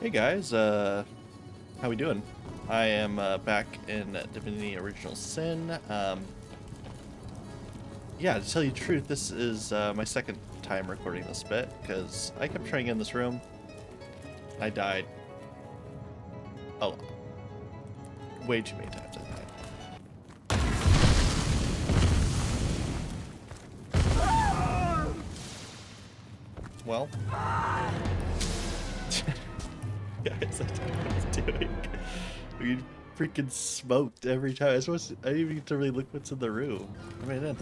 Hey guys, how we doing? I am back in Divinity Original Sin. Yeah, to tell you the truth, this is my second time recording this bit, because I kept trying in this room, and I died a lot. Way too many times I died. Well... Guys, I don't know what I was doing. We freaking smoked every time. I didn't even get to really look what's in the room. I mean, in.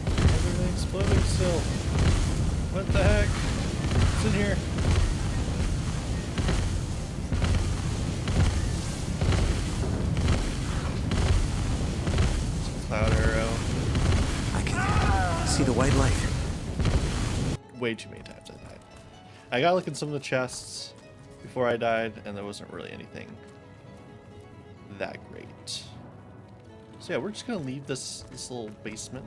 Everything exploding still. What the heck? What's in here? Cloud arrow. I can see the white light. Way too many times I died. I got to look in some of the chests before I died, and there wasn't really anything that great. So yeah, we're just gonna leave this little basement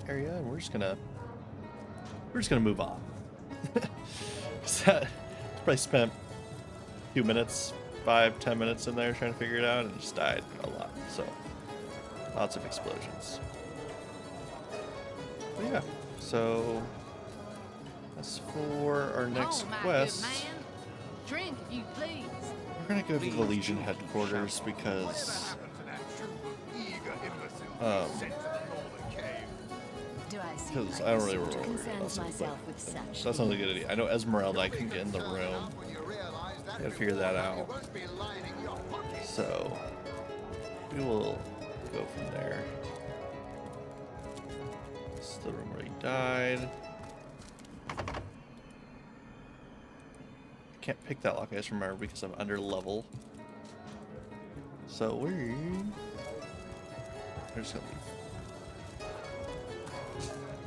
area, and we're just gonna move on. Probably spent a few minutes, 5-10 minutes in there trying to figure it out, and just died a lot. So lots of explosions. But yeah, so. As for our next quest, drink if you please. We're gonna go to the Legion headquarters because I don't really remember that's not a good idea. I know Esmeralda, I can get in the room. Gotta figure that out. So we will go from there. This is the room where he died. Can't pick that lock, I just remember, because I'm under level. So we're just gonna leave.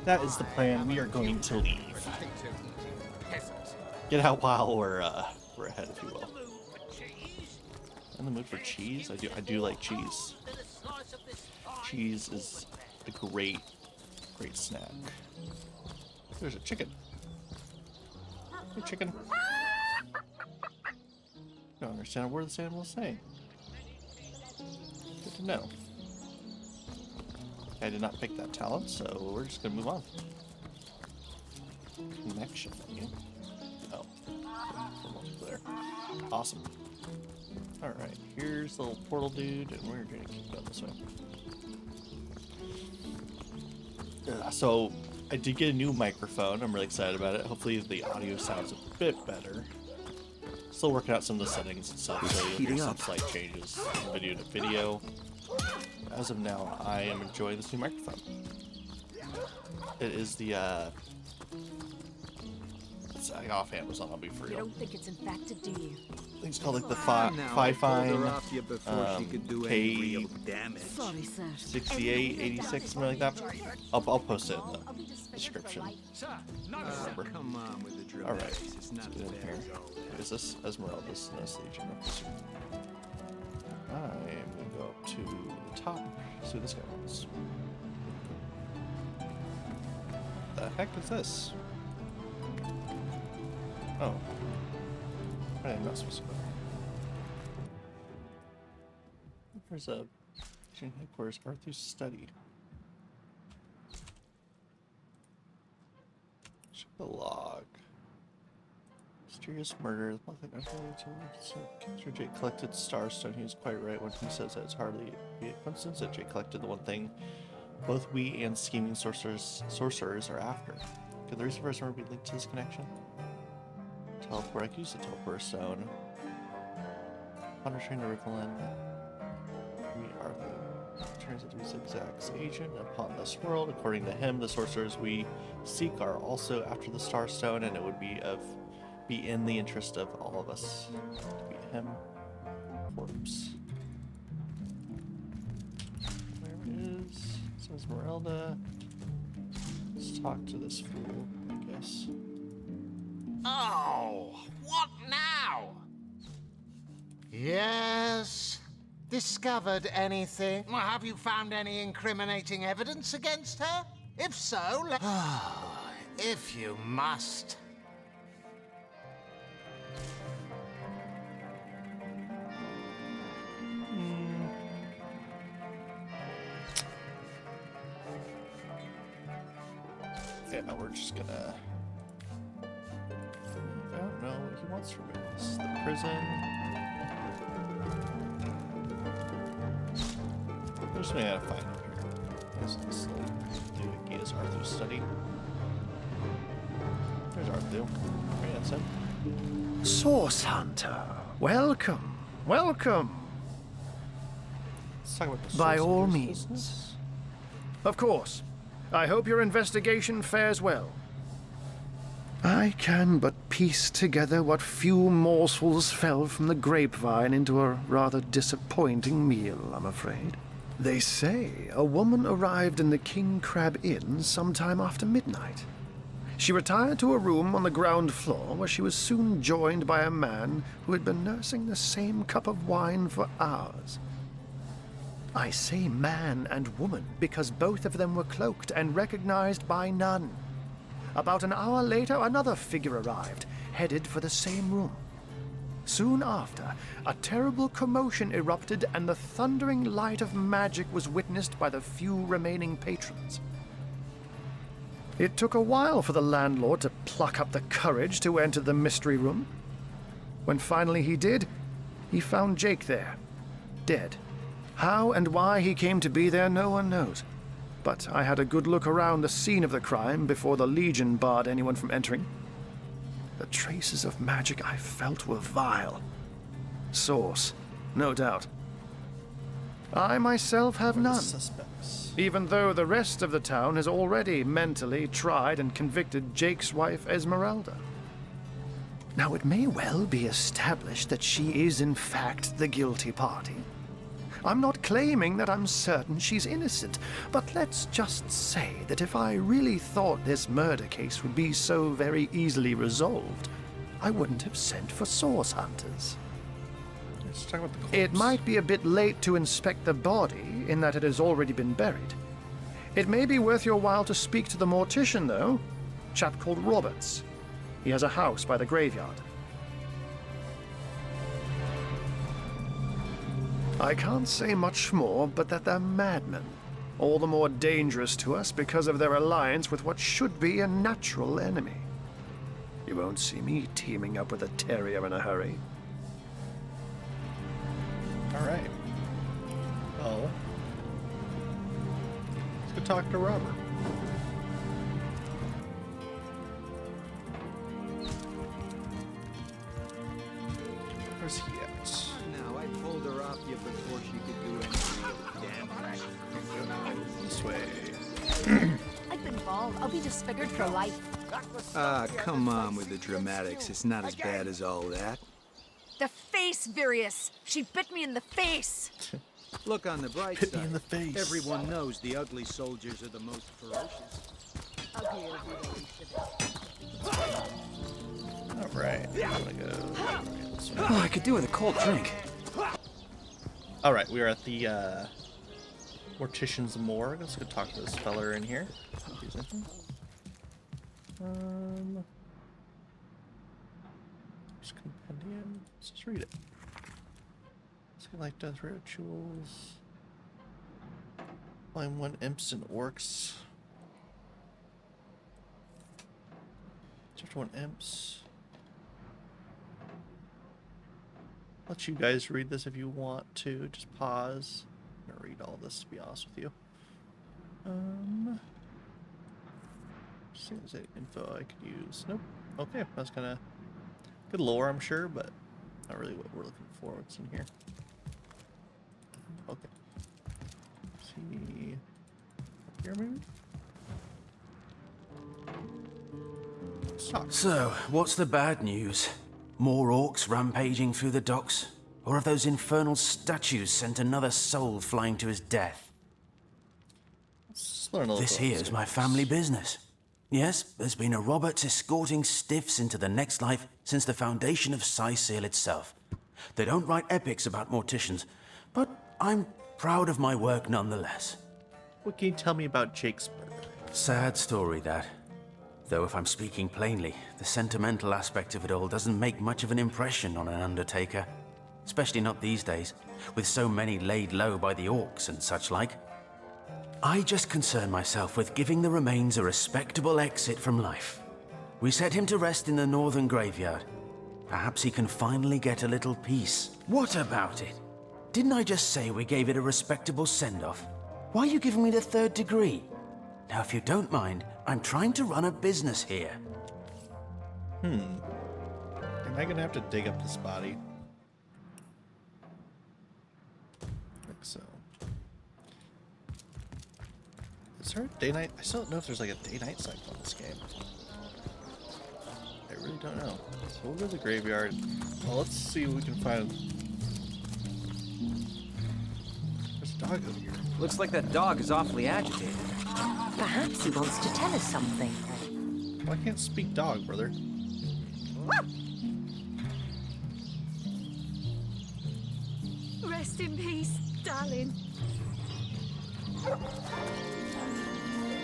That is the plan. We are going to leave. Get out while we're ahead, if you will. In the mood for cheese? I do like cheese. Cheese is a great snack. There's a chicken. Hey, chicken. I don't understand a word this animal is saying. Good to know. I did not pick that talent, so we're just gonna move on. Connection menu. Oh. For multiplayer. Awesome. Alright, here's the little portal dude, and we're gonna keep going this way. So, I did get a new microphone. I'm really excited about it. Hopefully the audio sounds a bit better. Still working out some of the settings and stuff, so you'll hear some slight changes from video to video. As of now, I am enjoying this new microphone. It is the, it's off Amazon, I'll be for real. You don't think it's infected, do you? I think it's called like the Fifine K688, 86, something like that. I'll post it in the description. Come on with the drill. Alright, It's not let's get in here. Is this Esmeralda's Legion? I'm gonna go up to the top. See what this guy wants. The heck is this? Oh. I'm not supposed to go. There's a headquarters, Arthur's study. Check the log. Mysterious murder. Jake collected Starstone. He was quite right when he says that it's hardly a coincidence that Jake collected the one thing both we and scheming sorcerers are after. Could the reason for his murder be linked to this connection? Teleport. I could use the teleport stone. Upon returning to Rickland, we are the turns out to be Zigzag's agent upon this world. According to him, the sorcerers we seek are also after the Starstone, and it would be in the interest of all of us to beat him. Corpse. There it is. It says Esmeralda. Let's talk to this fool, I guess. Oh, what now? Yes. Discovered anything? Have you found any incriminating evidence against her? If so, If you must. Yeah, we're just gonna... I don't know what he wants from us. The prison. There's something I gotta find up here. This is do a Gaze Arthur study. There's Arthur. Right, that's him. Source Hunter, welcome, welcome. Let's talk about the By source of all this means. business. Of course. I hope your investigation fares well. I can but piece together what few morsels fell from the grapevine into a rather disappointing meal, I'm afraid. They say a woman arrived in the King Crab Inn sometime after midnight. She retired to a room on the ground floor where she was soon joined by a man who had been nursing the same cup of wine for hours. I say man and woman because both of them were cloaked and recognized by none. About an hour later, another figure arrived, headed for the same room. Soon after, a terrible commotion erupted and the thundering light of magic was witnessed by the few remaining patrons. It took a while for the landlord to pluck up the courage to enter the mystery room. When finally he did, he found Jake there, dead. How and why he came to be there, no one knows. But I had a good look around the scene of the crime before the Legion barred anyone from entering. The traces of magic I felt were vile. Source, no doubt. I myself have What are the none, suspects? even though the rest of the town has already mentally tried and convicted Jake's wife, Esmeralda. Now, it may well be established that she is in fact the guilty party. I'm not claiming that I'm certain she's innocent, but let's just say that if I really thought this murder case would be so very easily resolved, I wouldn't have sent for source hunters. Let's talk about the corpse. It might be a bit late to inspect the body, in that it has already been buried. It may be worth your while to speak to the mortician, though. Chap called Roberts. He has a house by the graveyard. I can't say much more, but that they're madmen. All the more dangerous to us because of their alliance with what should be a natural enemy. You won't see me teaming up with a terrier in a hurry. All right. Oh. Let's go talk to Robert. Where's he at? Now, I pulled her off you before she could do anything. Damn. This way. I've been bald. I'll be disfigured for life. Ah, come on with the dramatics. It's not as bad as all that. The face, Virius. She bit me in the face. Look on the bright Hit me side. in the face. Everyone knows the ugly soldiers are the most ferocious. Ugly will be the least of it. All right. I'm gonna go. Right, this way. Oh, I could do with a cold drink. All right, we are at the Mortician's Morgue. Let's go talk to this feller in here. He's in here. Just compendium. Let's just read it. Something like death rituals. Line 1 imps and orcs. Chapter 1 imps. Let you guys read this if you want to. Just pause. I'm gonna read all this, to be honest with you. See if there's any info I could use. Nope. Okay, that's kind of good lore, I'm sure, but not really what we're looking for. What's in here? Okay. Let's see. Up here, maybe? Let's talk. So, what's the bad news? More orcs rampaging through the docks? Or have those infernal statues sent another soul flying to his death? Let's learn a little This bit here is my family business. Yes, there's been a Roberts escorting stiffs into the next life since the foundation of Seal itself. They don't write epics about morticians, but I'm proud of my work nonetheless. What can you tell me about Jake's murder? Sad story, that. Though if I'm speaking plainly, the sentimental aspect of it all doesn't make much of an impression on an undertaker. Especially not these days, with so many laid low by the orcs and such like. I just concern myself with giving the remains a respectable exit from life. We set him to rest in the northern graveyard. Perhaps he can finally get a little peace. What about it? Didn't I just say we gave it a respectable send-off? Why are you giving me the third degree? Now, if you don't mind, I'm trying to run a business here. Am I gonna have to dig up this body? I think so. Is there a day-night? I still don't know if there's like a day-night cycle in this game. I really don't know. So we'll go to the graveyard. Well, let's see what we can find. There's a dog over here. Looks like that dog is awfully agitated. Perhaps he wants to tell us something. Well, I can't speak dog, brother. Rest in peace, darling.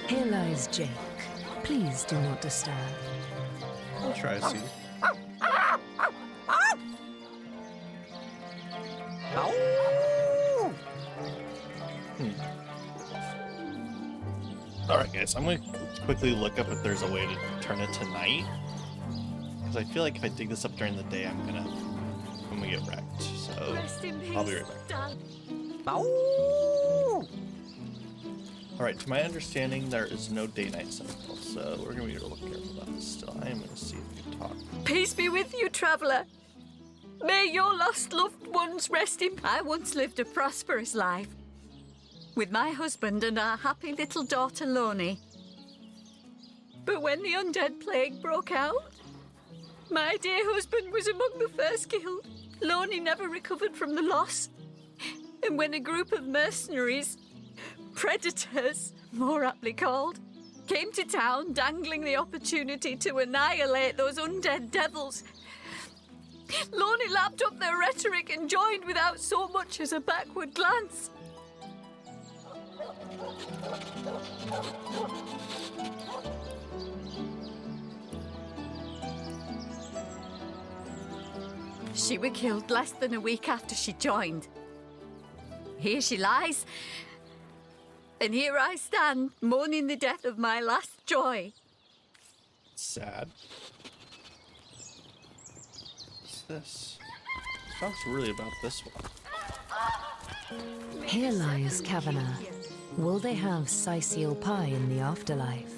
Here lies Jake. Please do not disturb. I'll try to see. Alright guys, I'm going to quickly look up if there's a way to turn it to night. Because I feel like if I dig this up during the day, I'm gonna get wrecked. So, Rest in peace, I'll be right back. darling. Alright, to my understanding, there is no day-night cycle. So, we're going to be a little careful about this still. I am going to see if we can talk. Peace be with you, traveller. May your lost loved ones rest in peace. I once lived a prosperous life with my husband and our happy little daughter, Loney. But when the undead plague broke out, my dear husband was among the first killed. Loney never recovered from the loss. And when a group of mercenaries, predators, more aptly called, came to town dangling the opportunity to annihilate those undead devils, Loney lapped up their rhetoric and joined without so much as a backward glance. She was killed less than a week after she joined. Here she lies, and here I stand, mourning the death of my last joy. Sad. What's this? Talks really about this one. Here lies Kavanagh. Will they have Siseel pie in the afterlife?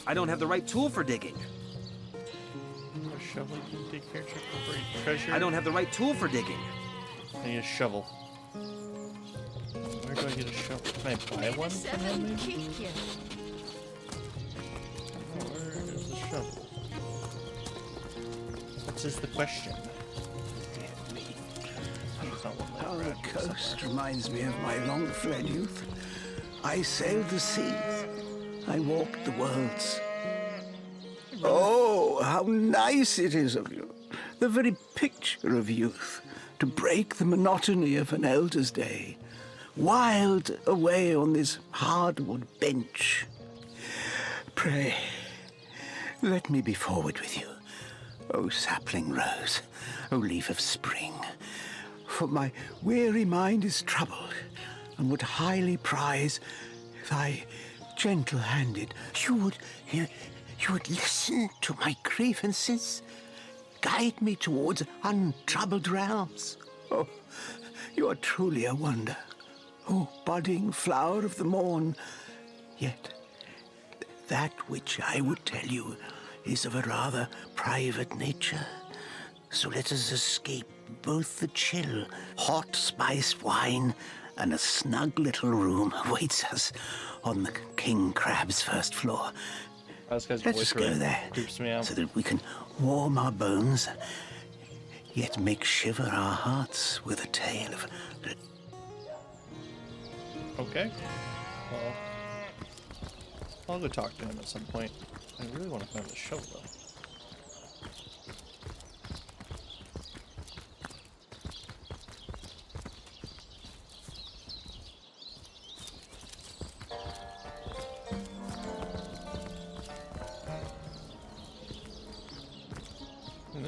I don't have the right tool for digging. A shovel you can dig here, check for buried treasure. I don't have the right tool for digging. I need a shovel. Where do I get a shovel? Can I buy one from him, maybe? Oh, where is the shovel? What is the question? There's not one How like the that. coast reminds me of my long-fled youth. I sailed the seas. I walked the worlds. Oh, how nice it is of you. The very picture of youth. To break the monotony of an elder's day. Wild away on this hardwood bench. Pray, let me be forward with you. O sapling rose, O leaf of spring. For my weary mind is troubled, and would highly prize thy gentle-handed. You would listen to my grievances, guide me towards untroubled realms. Oh, you are truly a wonder, oh budding flower of the morn. Yet that which I would tell you is of a rather private nature. So let us escape both the chill, hot spiced wine and a snug little room awaits us on the King Crab's first floor. This guy's Let voice us go really there creeps me out. so that we can warm our bones, yet make shiver our hearts with a tale of... Okay. Well, I'll go talk to him at some point. I really want to find the shovel, though.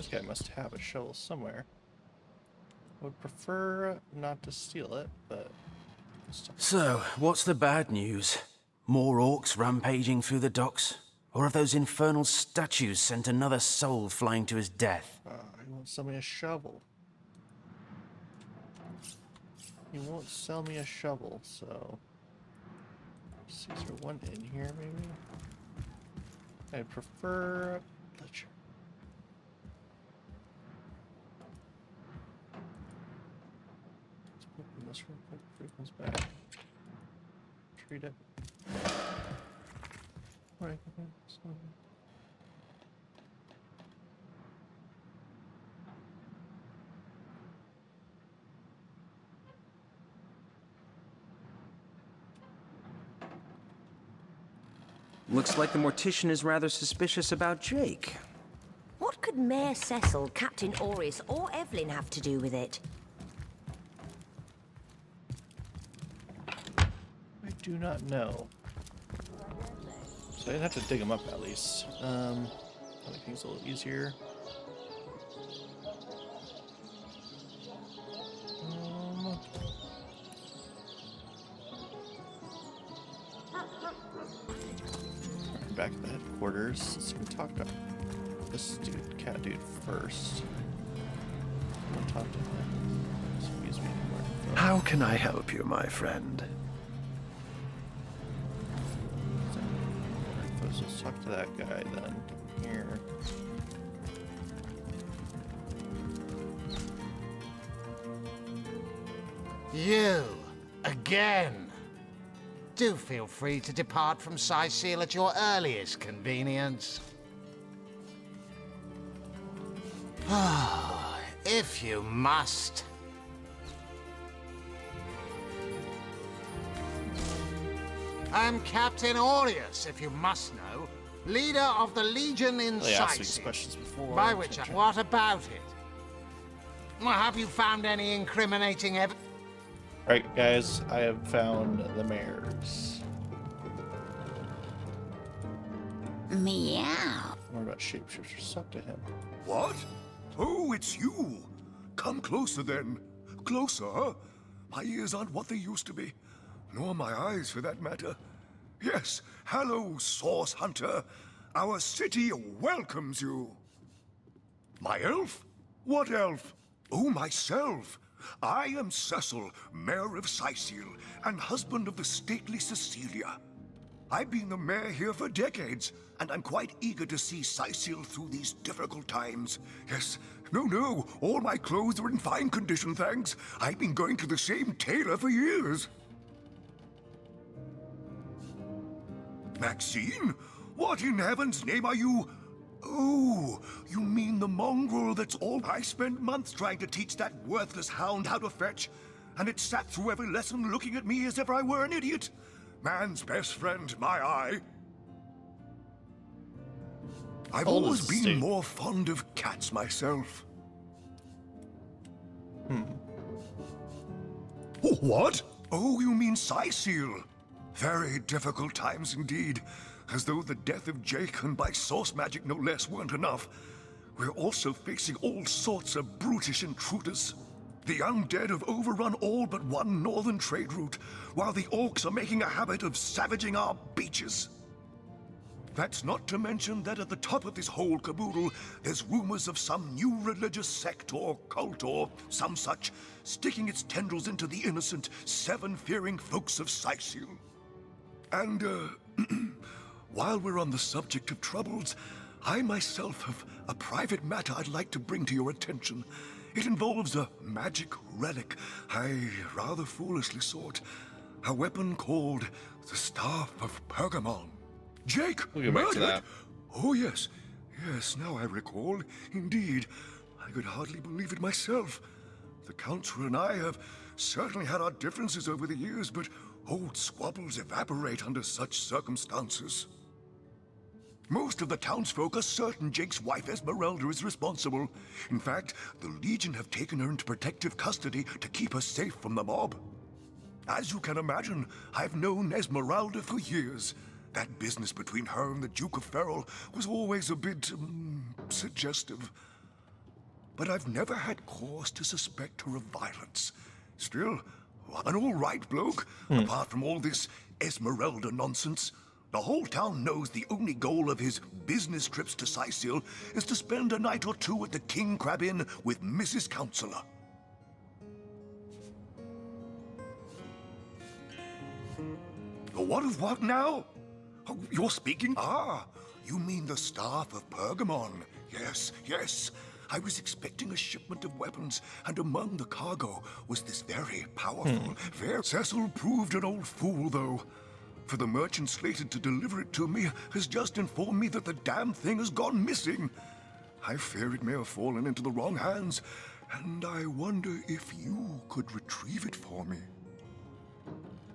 This guy must have a shovel somewhere. I would prefer not to steal it, but... So, what's the bad news? More orcs rampaging through the docks? Or have those infernal statues sent another soul flying to his death? He won't sell me a shovel. He won't sell me a shovel, so... Is there one in here, maybe? I prefer... Ledger. Let's open this real quick before he comes back. Treat it. Right, okay, so... Looks like the mortician is rather suspicious about Jake. What could Mayor Cecil, Captain Aureus, or Evelyn have to do with it? I do not know. So I didn't have to dig them up at least. That makes things a little easier. Back at the headquarters. Let's see, we talk to this dude, cat dude, first. We'll talk to him. So he gives me more info. How can I help you, my friend? So let's talk to that guy then. Here. You, again. Do feel free to depart from Sicil at your earliest convenience. If you must. I'm Captain Aureus, if you must know, leader of the Legion in They asked me these Sicil. questions before. By which, what about it? Well, have you found any incriminating evidence? Alright, guys, I have found the mares. Meow. More about shapeshifters. Talk to him. What? Oh, it's you. Come closer then. Closer? My ears aren't what they used to be. Nor my eyes, for that matter. Yes, hello, Source Hunter. Our city welcomes you. My elf? What elf? Oh, myself. I am Cecil, Mayor of Sicil, and husband of the stately Cecilia. I've been the mayor here for decades, and I'm quite eager to see Sicil through these difficult times. Yes, no, all my clothes are in fine condition, thanks. I've been going to the same tailor for years. Maxine? What in heaven's name are you? Oh, you mean the mongrel that's all I spent months trying to teach that worthless hound how to fetch, and it sat through every lesson looking at me as if I were an idiot. Man's best friend, my eye. I've Old always as the been state. more fond of cats myself. Oh, what? Oh, you mean Sicil? Very difficult times indeed. As though the death of Jake, and by source magic no less, weren't enough. We're also facing all sorts of brutish intruders. The undead have overrun all but one northern trade route, while the orcs are making a habit of savaging our beaches. That's not to mention that at the top of this whole caboodle, there's rumors of some new religious sect or cult or some such, sticking its tendrils into the innocent, seven-fearing folks of Sicil. And, while we're on the subject of troubles, I myself have a private matter I'd like to bring to your attention. It involves a magic relic I rather foolishly sought. A weapon called the Staff of Pergamon. Jake, We'll get back to murdered? that. Oh, yes. Yes, now I recall. Indeed. I could hardly believe it myself. The Council and I have certainly had our differences over the years, but old squabbles evaporate under such circumstances. Most of the townsfolk are certain Jake's wife Esmeralda is responsible. In fact, the Legion have taken her into protective custody to keep her safe from the mob. As you can imagine, I've known Esmeralda for years. That business between her and the Duke of Ferrol was always a bit, suggestive. but I've never had cause to suspect her of violence. Still, an all right bloke, apart from all this Esmeralda nonsense. The whole town knows the only goal of his business trips to Sicil is to spend a night or two at the King Crab Inn with Mrs. Counselor. What of what now? Oh, you're speaking? Ah, you mean the staff of Pergamon. Yes, yes. I was expecting a shipment of weapons, and among the cargo was this very powerful, fair... Cecil proved an old fool, though. For the merchant slated to deliver it to me has just informed me that the damn thing has gone missing. I fear it may have fallen into the wrong hands, and I wonder if you could retrieve it for me.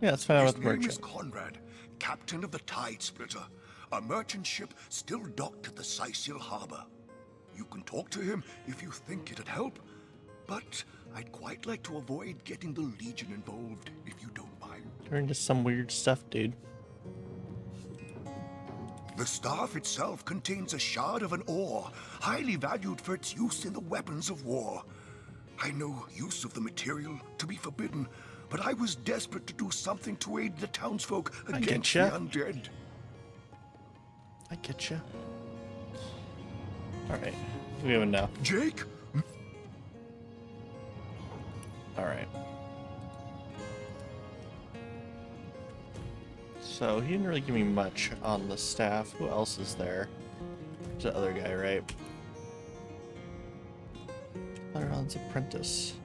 Yeah, let's find out His about the name is merchant. Conrad, captain of the Tide Splitter, a merchant ship still docked at the Sicil harbor. You can talk to him if you think it'd help, but I'd quite like to avoid getting the Legion involved, if you don't mind. You're into some weird stuff, dude. The staff itself contains a shard of an ore, highly valued for its use in the weapons of war. I know use of the material to be forbidden, but I was desperate to do something to aid the townsfolk against the undead. I get you. Alright. We have enough. Jake? Alright. So, he didn't really give me much on the staff. Who else is there? There's the other guy, right? Clairon's apprentice.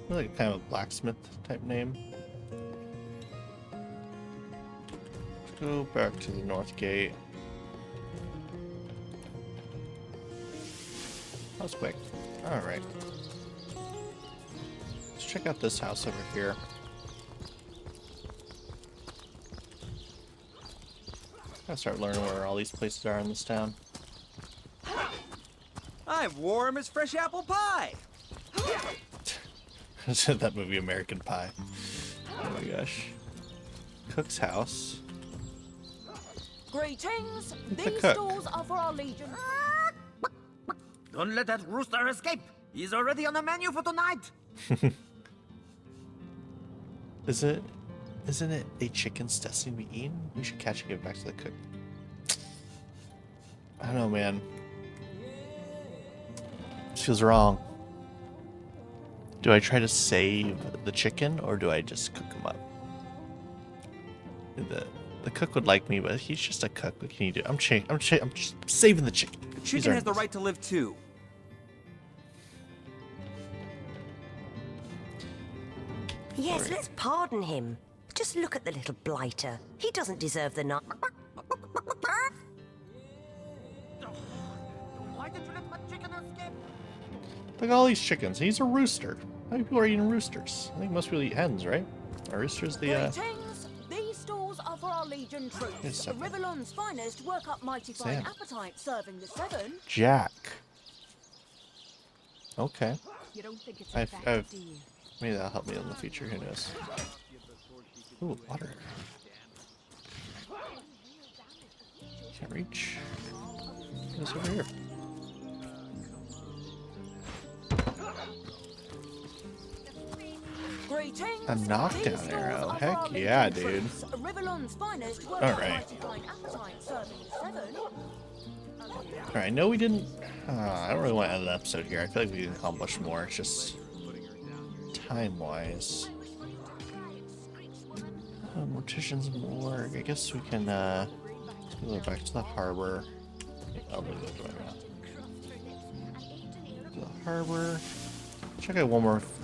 Like kind of a blacksmith type name. Let's go back to the north gate. That was quick. Alright. Let's check out this house over here. Gotta start learning where all these places are in this town. I'm warm as fresh apple pie. That movie American Pie. Oh my gosh. Cook's house. Greetings. The These cook. stalls are for our legion. Don't let that rooster escape. He's already on the menu for tonight. Isn't it a chicken's destiny to be eaten? We should catch and give it back to the cook. I don't know, man. This feels wrong. Do I try to save the chicken, or do I just cook him up? The cook would like me, but he's just a cook. What can you do? I'm just saving the chicken. The chicken has the right to live too. Yes, let's pardon him. Just look at the little blighter. He doesn't deserve the nut. Why did you let my chicken escape? Look at all these chickens. He's a rooster. How many people are eating roosters? I think most people eat hens, right? Are roosters the Greetings. These stalls are for our legion Here's troops. something. Rivellon's finest work up mighty fine Sam. appetite serving the seven. Jack. Okay. You don't think it's I've maybe that'll help me in the future. Who knows? Ooh, water. Can't reach. What's over here? Greetings. A knockdown These arrow. stalls are for Heck our yeah, legion dude. troops. Rivellon's finest work All up right. mighty fine appetite serving the seven. Alright, no we didn't... I don't really want to end the episode here. I feel like we can accomplish more. It's just... time-wise. Mortician's morgue. I guess we can, go back to the harbor. I'll do it right now. The harbor. Check out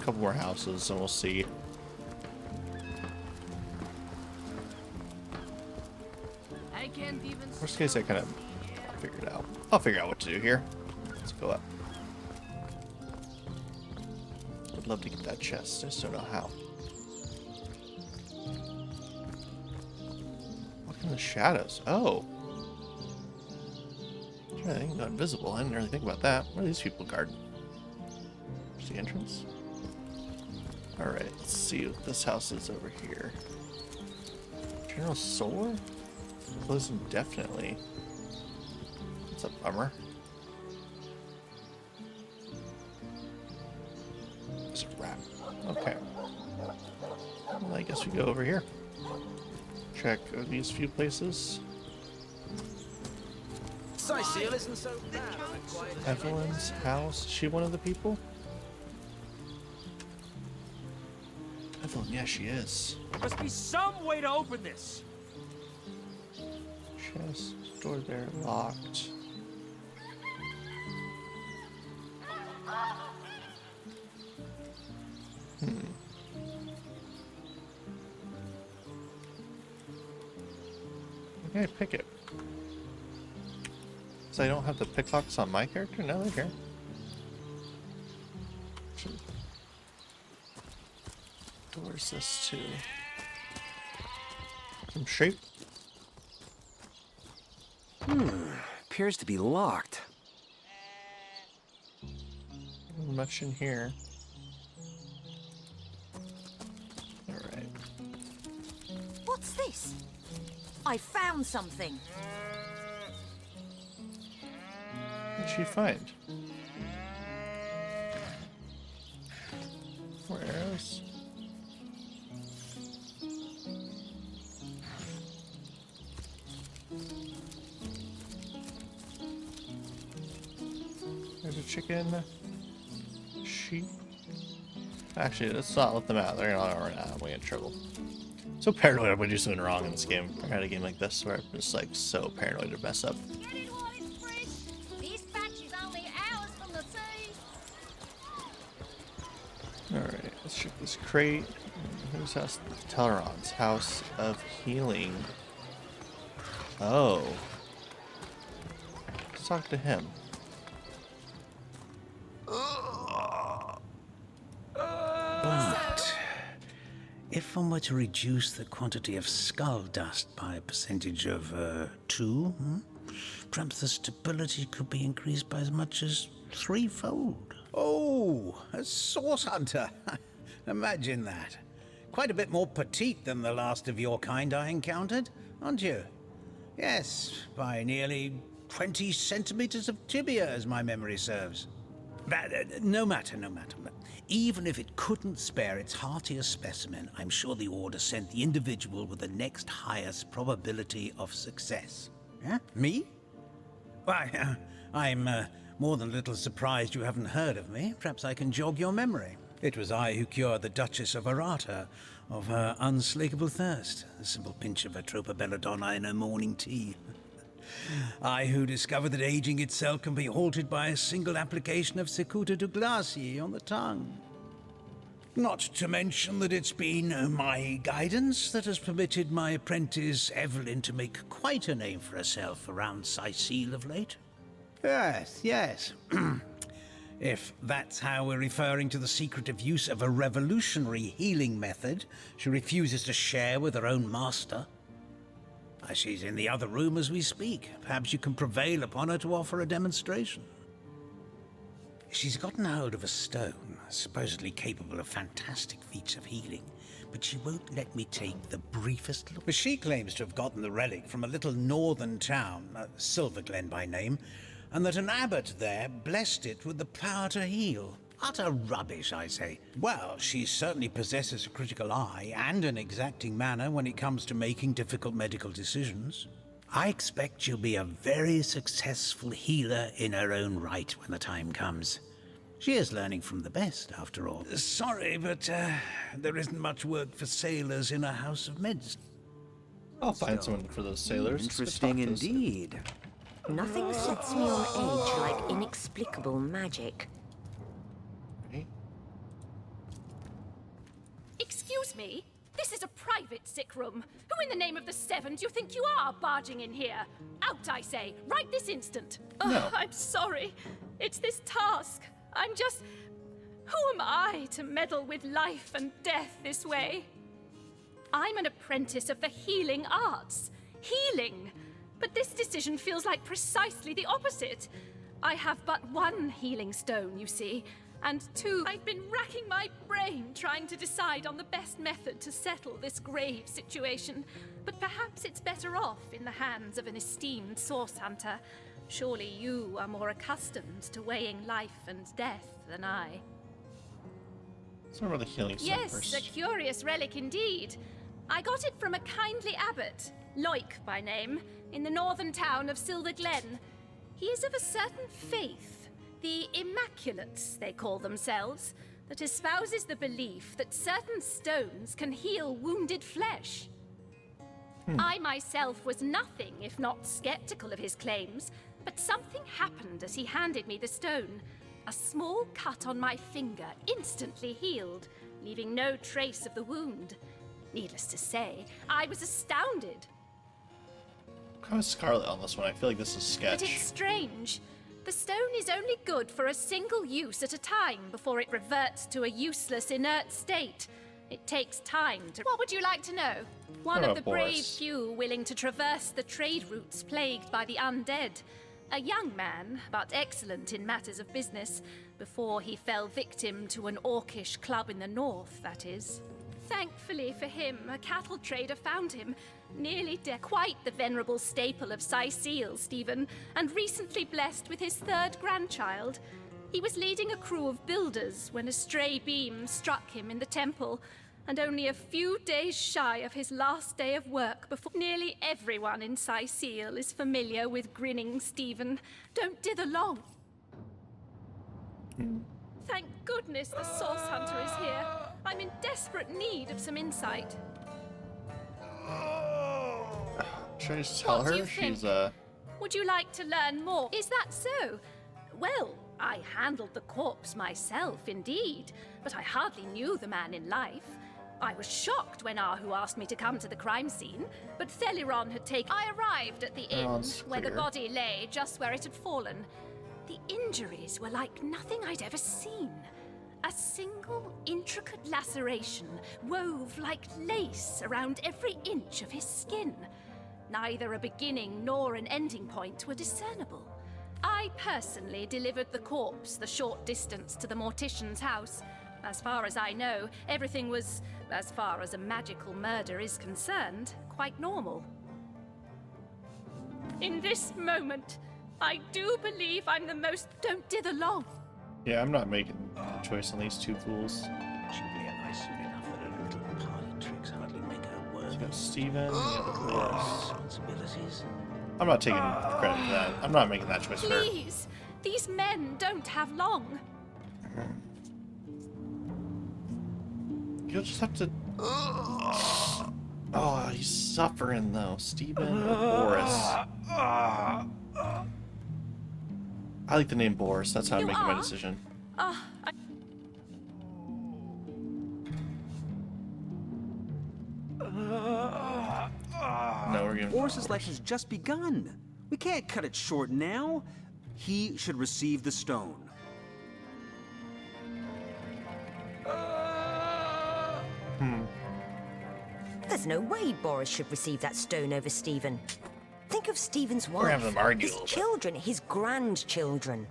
couple more houses, and we'll see. Worst case, I kind of figured out. I'll figure out what to do here. Let's go up. I'd love to get that chest. I just don't know how. Look in the shadows. Oh. I think not invisible. I didn't really think about that. What are these people guarding? There's the entrance. Alright, let's see what this house is over here. General Solar? Closed indefinitely. That's a bummer. guess we go over here. Check these few places. Seal isn't so bad. Evelyn's house. Is she one of the people? Evelyn, yeah, she is. There must be some way to open this. Chest, door there, locked. Okay, pick it. So I don't have the picklocks on my character? No, they're here. Where's this to? Some shape? Appears to be locked. Not much in here. Alright. What's this? I found something. What'd she find? More arrows? There's a chicken. Sheep. Actually, let's not let them out. They're gonna run out. We get in trouble. So paranoid when you do something wrong in this game. I had a game like this where I'm just like so paranoid to mess up. Get it while it's fresh. This batch is only hours from the sea. Alright, let's check this crate. Whose house? Teleron's House of Healing. Oh. Let's talk to him. But if one were to reduce the quantity of skull dust by a percentage of 2, perhaps the stability could be increased by as much as 3-fold. Oh, a source hunter. Imagine that. Quite a bit more petite than the last of your kind I encountered, aren't you? Yes, by nearly 20 centimeters of tibia, as my memory serves. But, no matter. Even if it couldn't spare its heartiest specimen, I'm sure the Order sent the individual with the next highest probability of success. Yeah? Me? Why, I'm more than a little surprised you haven't heard of me. Perhaps I can jog your memory. It was I who cured the Duchess of Arata of her unslakable thirst. A simple pinch of Atropa belladonna in her morning tea. I who discovered that aging itself can be halted by a single application of Cicuta Douglasii on the tongue. Not to mention that it's been my guidance that has permitted my apprentice Evelyn to make quite a name for herself around Sicile of late. Yes. If that's how we're referring to the secretive use of a revolutionary healing method she refuses to share with her own master. She's in the other room as we speak. Perhaps you can prevail upon her to offer a demonstration. She's gotten hold of a stone, supposedly capable of fantastic feats of healing, but she won't let me take the briefest look. But she claims to have gotten the relic from a little northern town, Silverglen by name, and that an abbot there blessed it with the power to heal. Utter rubbish, I say. Well, she certainly possesses a critical eye and an exacting manner when it comes to making difficult medical decisions. I expect she'll be a very successful healer in her own right when the time comes. She is learning from the best, after all. Sorry, but there isn't much work for sailors in a house of medicine. I'll find someone for those sailors. Interesting indeed. Nothing sets me on edge like inexplicable magic. Excuse me? This is a private sick room. Who in the name of the Seven do you think you are barging in here? Out, I say, right this instant. No. I'm sorry. It's this task. I'm just... Who am I to meddle with life and death this way? I'm an apprentice of the healing arts. Healing! But this decision feels like precisely the opposite. I have but one healing stone, you see. And two, I've been racking my brain trying to decide on the best method to settle this grave situation. But perhaps it's better off in the hands of an esteemed source hunter. Surely you are more accustomed to weighing life and death than I. Some of the healing stuff Yes, first. a curious relic indeed. I got it from a kindly abbot, Loic by name, in the northern town of Silver Glen. He is of a certain faith, the Immaculates, they call themselves, that espouses the belief that certain stones can heal wounded flesh. I myself was nothing if not skeptical of his claims, but something happened as he handed me the stone. A small cut on my finger instantly healed, leaving no trace of the wound. Needless to say, I was astounded. Kind of Scarlet on this one. I feel like this is sketch. But it's strange. The stone is only good for a single use at a time before it reverts to a useless, inert state. It takes time to... What would you like to know? One of the brave few willing to traverse the trade routes plagued by the undead. A young man, but excellent in matters of business, before he fell victim to an orcish club in the north, that is. Thankfully for him, a cattle trader found him, nearly dead. Quite the venerable staple of Seal, Stephen, and recently blessed with his third grandchild. He was leading a crew of builders when a stray beam struck him in the temple, and only a few days shy of his last day of work before... Nearly everyone in Seal is familiar with grinning Stephen. Don't dither long. Thank goodness the Source Hunter is here. I'm in desperate need of some insight. Should I just tell What do her you she's think? Would you like to learn more? Is that so? Well, I handled the corpse myself, indeed, but I hardly knew the man in life. I was shocked when Ahu asked me to come to the crime scene, but Theliron had taken... I arrived at the inn, where the body lay just where it had fallen. The injuries were like nothing I'd ever seen. A single intricate laceration wove like lace around every inch of his skin. Neither a beginning nor an ending point were discernible. I personally delivered the corpse the short distance to the mortician's house. As far as I know, everything was, as far as a magical murder is concerned, quite normal. In this moment, I do believe I'm the most... Don't dither long. Yeah, I'm not making the choice on these two fools. She realized soon enough that her little party tricks hardly make her worthy. You got Steven, you got the Boris. Responsibilities. I'm not taking credit for that. I'm not making that choice for her. Please, these men don't have long. You'll just have to... Oh, he's suffering though. Steven or Boris? I like the name Boris. That's how I'm making my decision. No, we're gonna... Boris's life has just begun. We can't cut it short now. He should receive the stone. There's no way Boris should receive that stone over Stephen. Think of Stephen's wife, We're having them argue a his little bit. children, his grandchildren.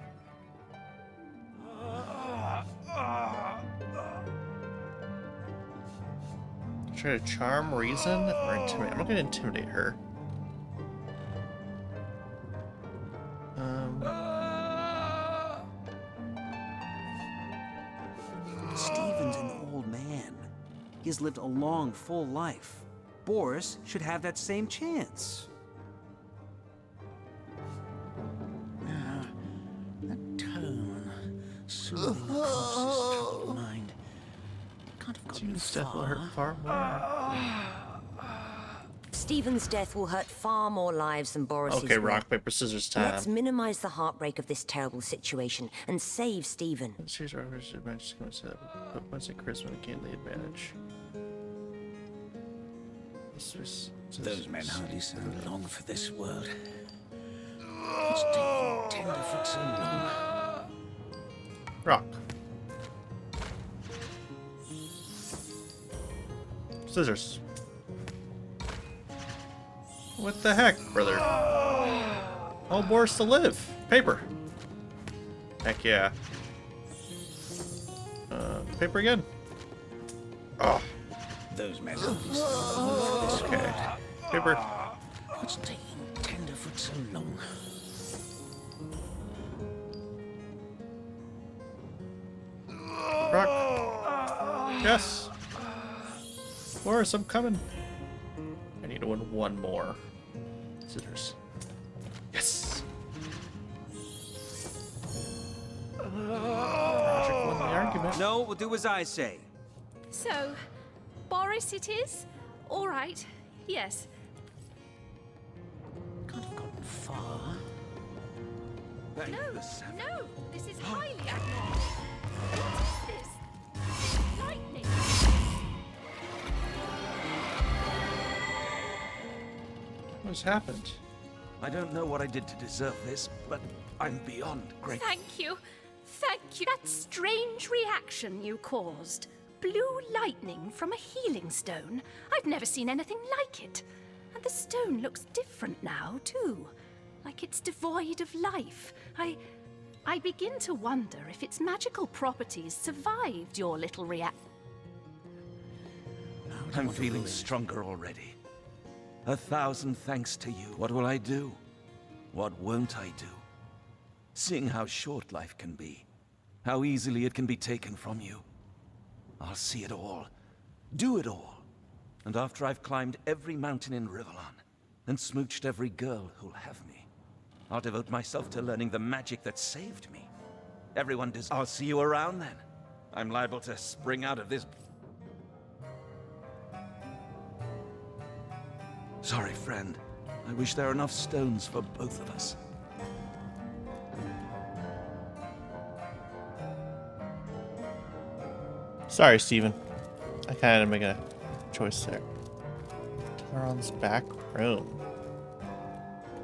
Try to charm, reason, or intimidate. I'm not gonna intimidate her. Stephen's an old man. He has lived a long, full life. Boris should have that same chance. That tone, soothing the corpse's troubled mind. Can't have gotten Death will hurt far more. Stephen's death will hurt far more lives than Boris's. Okay, will. rock, paper, scissors time. Let's minimize the heartbreak of this terrible situation and save Stephen. Series reference to match going to set up, but once at charisma to gain the advantage. Those men hardly sound long for this world. What's taking tenderfoot so long? Rock. Scissors. What the heck, brother? Oh, Boris to live. Paper. Heck yeah. Paper again. Oh. Those men hardly sound long for this Okay. world. Paper. What's taking tenderfoot so long? Rock. Yes! Boris, I'm coming. I need to win one more. Scissors. Yes! Project won the argument. No, we'll do as I say. So, Boris it is? All right. Yes. Can't have gotten far. No, no, this is highly abnormal. What is this? Lightning. What's happened? I don't know what I did to deserve this, but I'm beyond grateful. Thank you. Thank you. That strange reaction you caused. Blue lightning from a healing stone. I've never seen anything like it. And the stone looks different now, too. Like it's devoid of life. I begin to wonder if its magical properties survived your little reaction. I'm feeling stronger already. 1,000 thanks to you. What will I do? What won't I do? Seeing how short life can be, how easily it can be taken from you. I'll see it all, do it all. And after I've climbed every mountain in Rivellon, and smooched every girl who'll have me, I'll devote myself to learning the magic that saved me. Everyone does. I'll see you around then. I'm liable to spring out of this. Sorry, friend. I wish there were enough stones for both of us. Sorry, Steven. I kind of made a choice there. Taron's back room.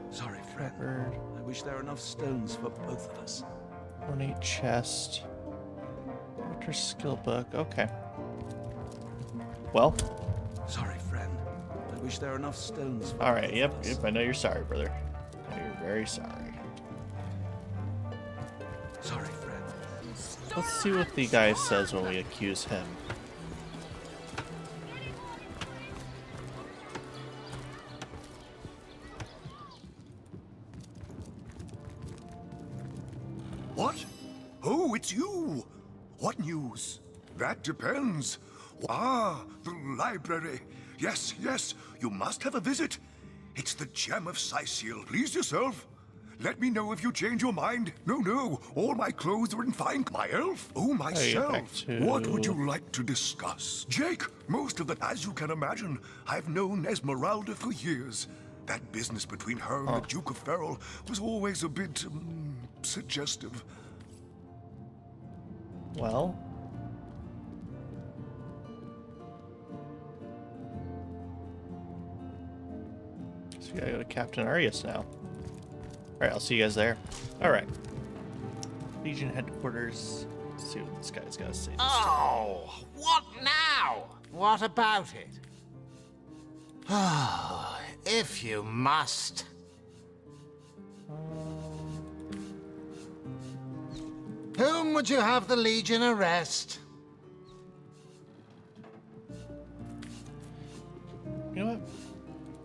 Sorry, friend. I wish there were enough stones for both of us. Ornate chest. Winter skill book. Okay. Well. Sorry, friend. I wish there were enough stones for Alright, yep. I know you're sorry, brother. I know you're very sorry. Sorry, friend. Let's see what the guy says when we accuse him. What? Oh, it's you! What news? That depends. Ah, the library. Yes, yes, you must have a visit. It's the gem of Sicil. Please yourself. Let me know if you change your mind. No, all my clothes are in fine. My elf? Oh, myself. What would you like to discuss? Jake, most of the... As you can imagine, I've known Esmeralda for years. That business between her and the Duke of Ferrol was always a bit... suggestive. Well... So we gotta go to Captain Arias now. Alright, I'll see you guys there. Alright. Legion headquarters. Let's see what this guy's gotta say. Oh, what now? What about it? Oh, if you must. Whom would you have the Legion arrest? You know what?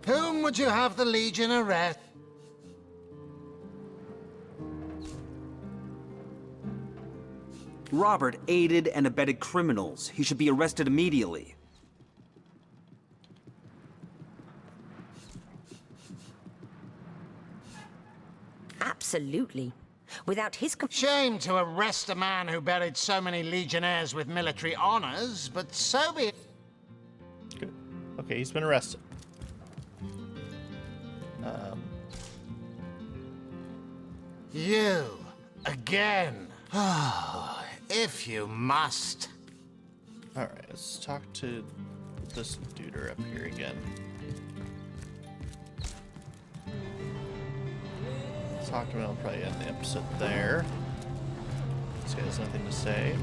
Whom would you have the Legion arrest? Robert aided and abetted criminals. He should be arrested immediately. Absolutely. Without his... Shame to arrest a man who buried so many legionnaires with military honors, but so be it. Good. Okay, he's been arrested. You, again. Oh, if you must. Alright, let's talk to this duder up here again. Let's talk to him, I'll probably end the episode there. This guy has nothing to say.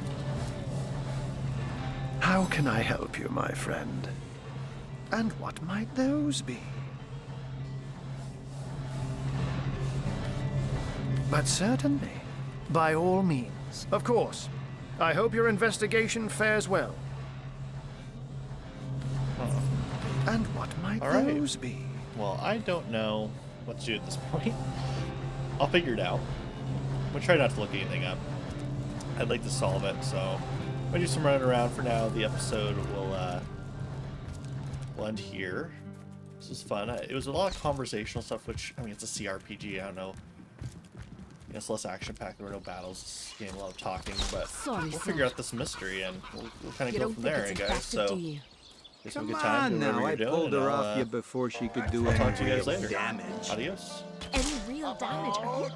How can I help you, my friend? And what might those be? But certainly, by all means. Of course. I hope your investigation fares well. And what might those be? Well, I don't know what to do at this point. I'll figure it out. I'm gonna try not to look anything up. I'd like to solve it, so I'll do some running around for now. The episode will end here. This was fun. It was a lot of conversational stuff, which, I mean, it's a CRPG. I don't know. It's less action-packed. There were no battles. This game, a lot of talking, but Sorry, we'll sir. figure out this mystery and we'll kind of You go don't from think there, it's guys. attractive, So, do you? guess have a Come good time. on Do whatever now, I you're doing, pulled and her I'll, off you before she could do I'll any talk to you guys real later. damage. Adios. Any real damage? Are you